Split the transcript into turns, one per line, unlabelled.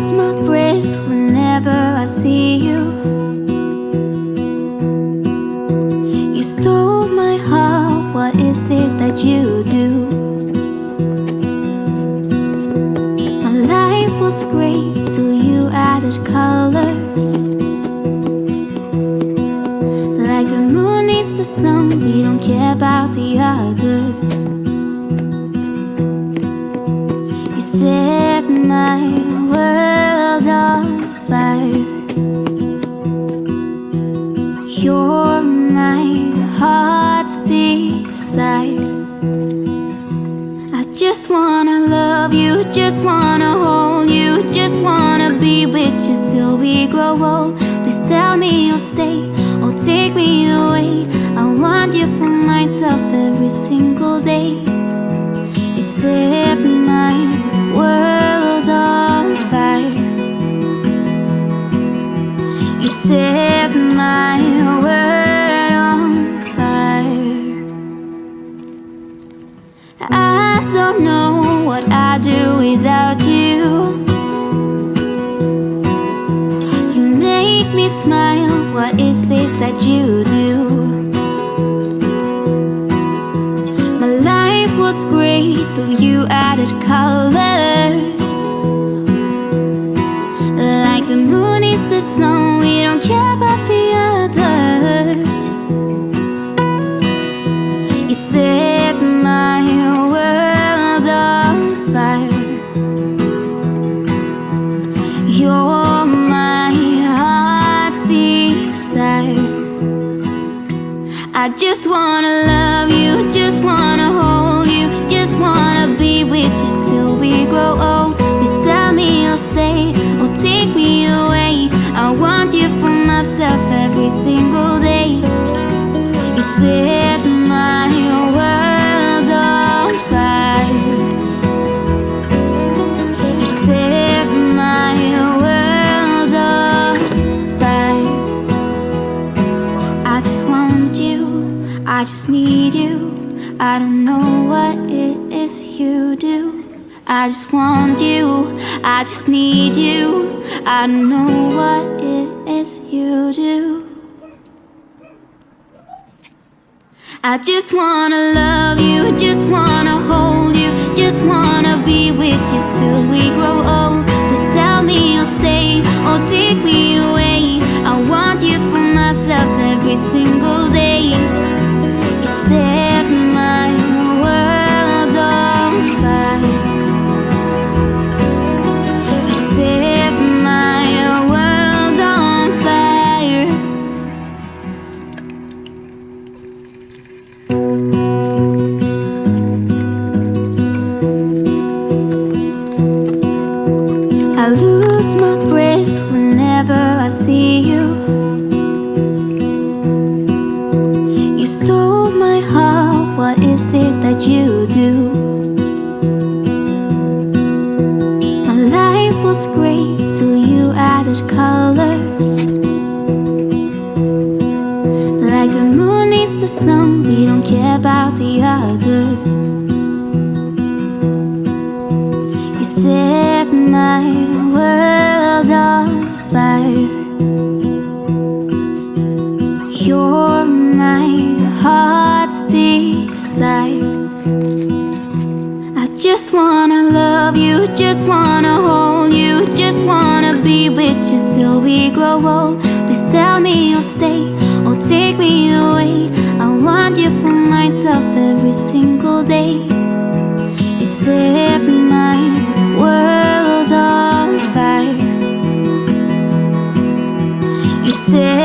lose my breath whenever I see you. You stole my heart, what is it that you do? My life was great till you added colors. Like the moon needs the sun, we don't care about the others. You set my world on fire. You're my heart's desire. I just wanna love you, just wanna hold you, just wanna be with you till we grow old. Please tell me you'll stay or take me away. I want you for myself every single day. You set my world on fire. You set my world on fire. I don't know what I'd do without you. You make me smile, what is it that you do? My life was great till you added colors. Like the moon is the snow, we don't care about the others. You set my world on fire. You're my heart's desire. I just wanna love you, just wanna hold you, just wanna be with you till we grow old. Please tell me you'll stay or take me away. I want you for myself every single day. You set my world on fire. You set my world on fire. I just want you, I just need you. I don't know what it is you do. I just want you, I just need you. I don't know what it is you do. I just wanna love you, just wanna hold you, just wanna be with you till we grow old. Please tell me you'll stay or take me away. I want you for myself every single day. You set my world on fire. You set my world on fire. I lose my breath whenever I see you. You stole my heart, what is it that you do? My life was great till you added colors. Like the moon needs the sun, we don't care about the others. You set my world on fire. You're my heart's desire. I just wanna love you, just wanna hold you, just wanna be with you till we grow old. Please tell me you'll stay or take me away. I want you for myself every single day. You set my world on fire. You set